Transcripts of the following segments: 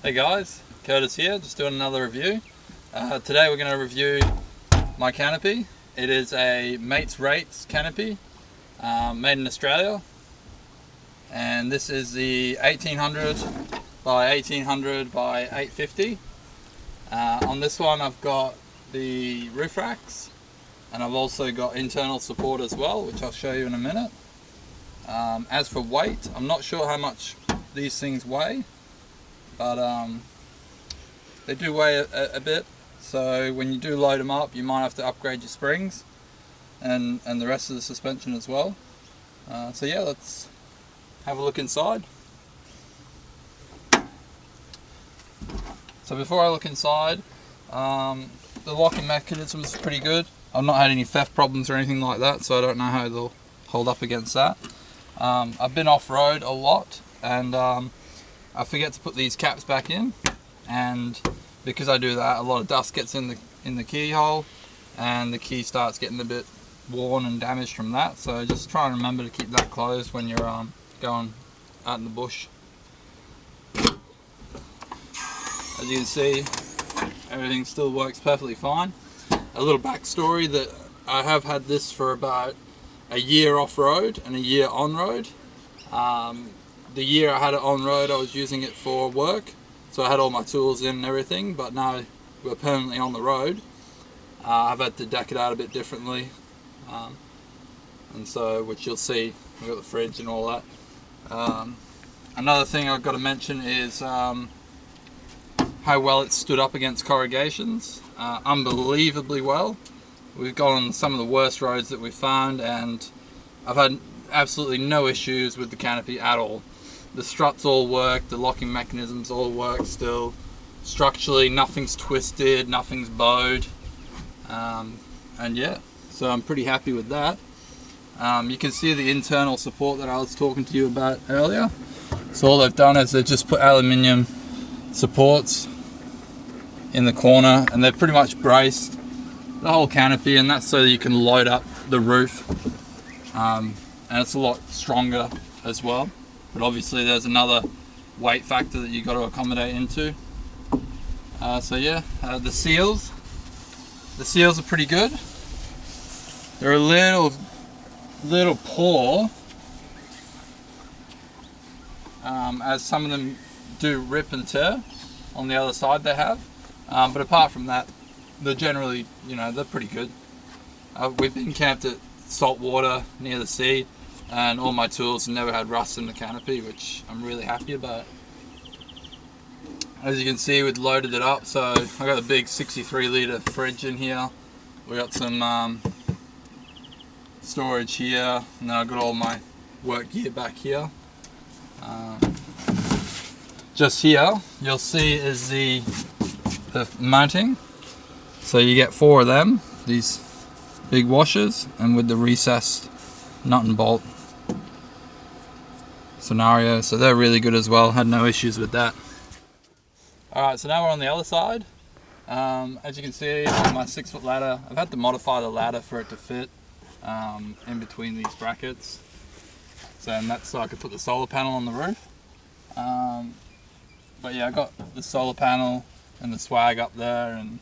Hey guys, Curtis here, just doing another review. Today we're going to review my canopy. It is a Mates Rates canopy, made in Australia. And this is the 1800 by 1800 by 850. On this one I've got the roof racks, and I've also got internal support as well, which I'll show you in a minute. As for weight, I'm not sure how much these things weigh, but they do weigh a bit, so when you do load them up you might have to upgrade your springs and the rest of the suspension as well. So yeah, let's have a look inside. So before I look inside, the locking mechanism is pretty good. I've not had any theft problems or anything like that, so I don't know how they'll hold up against that. I've been off-road a lot, and I forget to put these caps back in, and because I do that, a lot of dust gets in the keyhole, and the key starts getting a bit worn and damaged from that. So just try and remember to keep that closed when you're going out in the bush. As you can see, everything still works perfectly fine. A little backstory, that I have had this for about a year off-road and a year on-road. The year I had it on-road, I was using it for work, so I had all my tools in and everything, but now we're permanently on the road. I've had to deck it out a bit differently, and so, which you'll see, we've got the fridge and all that. Another thing I've got to mention is how well it stood up against corrugations. Unbelievably well. We've gone on some of the worst roads that we've found, and I've had absolutely no issues with the canopy at all. The struts all work, the locking mechanisms all work still. Structurally, nothing's twisted, nothing's bowed. And yeah, so I'm pretty happy with that. You can see the internal support that I was talking to you about earlier. So all they've done is they've just put aluminium supports in the corner, and they've pretty much braced the whole canopy, and that's so that you can load up the roof. And it's a lot stronger as well, but obviously there's another weight factor that you got to accommodate into. So yeah, the seals are pretty good. They're a little poor, as some of them do rip and tear on the other side they have, but apart from that, they're generally, they're pretty good. We've been camped at salt water near the sea, and all my tools have never had rust in the canopy, which I'm really happy about. As you can see, we've loaded it up, so I got a big 63 litre fridge in here. We got some storage here, and then I've got all my work gear back here. Just here, you'll see is the mounting. So you get 4 of them, these big washers, and with the recessed nut and bolt scenario, so they're really good as well. Had no issues with that. Alright, so now we're on the other side. As you can see on my 6-foot ladder, I've had to modify the ladder for it to fit in between these brackets. So, and that's so I could put the solar panel on the roof. But yeah, I got the solar panel and the swag up there, and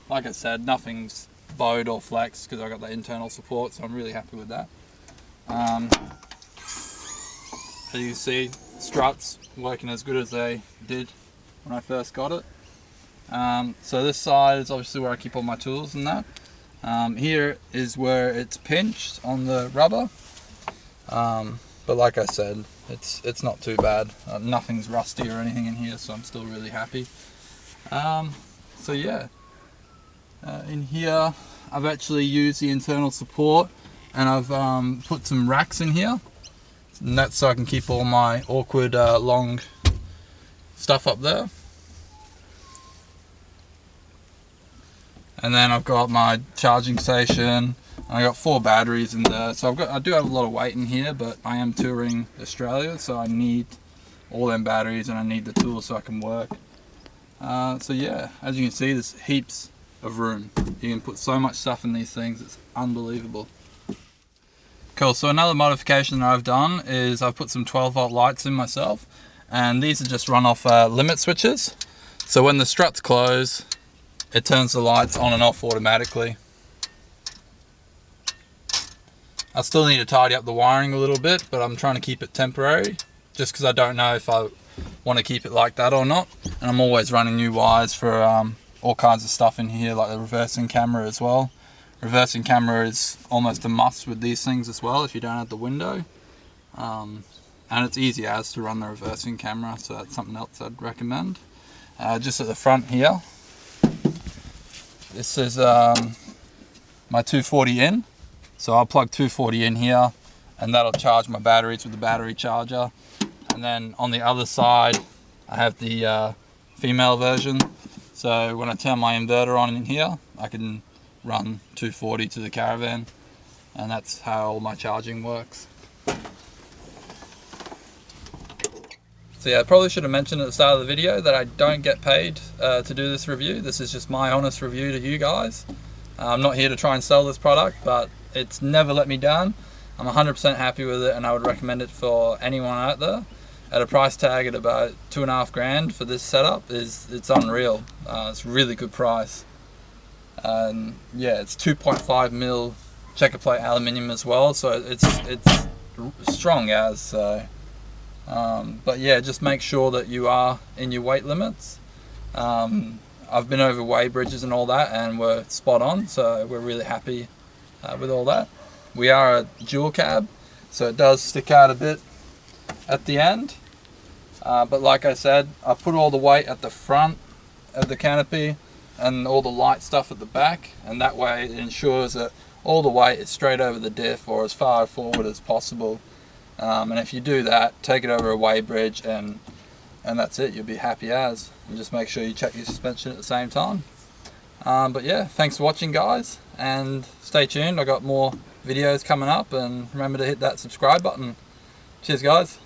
like I said, nothing's bowed or flexed because I got the internal support, so I'm really happy with that. As you can see, struts working as good as they did when I first got it. So this side is obviously where I keep all my tools and that. Here is where it's pinched on the rubber, but like I said, it's not too bad. Nothing's rusty or anything in here, so I'm still really happy. So yeah, in here I've actually used the internal support, and I've put some racks in here, and that's so I can keep all my awkward long stuff up there. And then I've got my charging station. I got 4 batteries in there, so I do have a lot of weight in here, but I am touring Australia, so I need all them batteries, and I need the tools so I can work. So yeah, as you can see, there's heaps of room. You can put so much stuff in these things, it's unbelievable. Cool, so another modification that I've done is I've put some 12 volt lights in myself, and these are just run off limit switches. So when the struts close, it turns the lights on and off automatically. I still need to tidy up the wiring a little bit, but I'm trying to keep it temporary, just because I don't know if I want to keep it like that or not. And I'm always running new wires for all kinds of stuff in here, like the reversing camera as well. Reversing camera is almost a must with these things as well if you don't have the window. And it's easy as to run the reversing camera, so that's something else I'd recommend. Just at the front here, this is my 240 in. So I'll plug 240 in here, and that'll charge my batteries with the battery charger. And then on the other side, I have the female version. So when I turn my inverter on in here, I can run 240 to the caravan, and that's how all my charging works. So yeah, I probably should have mentioned at the start of the video that I don't get paid to do this review. This is just my honest review to you guys. I'm not here to try and sell this product, but it's never let me down. I'm 100% happy with it, and I would recommend it for anyone out there. At a price tag at about $2.5 grand for this setup, it's unreal. It's a really good price. And yeah, it's 2.5 mil checker plate aluminium as well, so it's strong as. So, but yeah, just make sure that you are in your weight limits. I've been over weigh bridges and all that, and we're spot on, so we're really happy with all that. We are a dual cab, so it does stick out a bit at the end, but like I said, I put all the weight at the front of the canopy and all the light stuff at the back, and that way it ensures that all the weight is straight over the diff or as far forward as possible. And if you do that, take it over a weigh bridge, and that's it. You'll be happy as. And just make sure you check your suspension at the same time. But yeah, thanks for watching, guys, and stay tuned. I got more videos coming up, and remember to hit that subscribe button. Cheers, guys.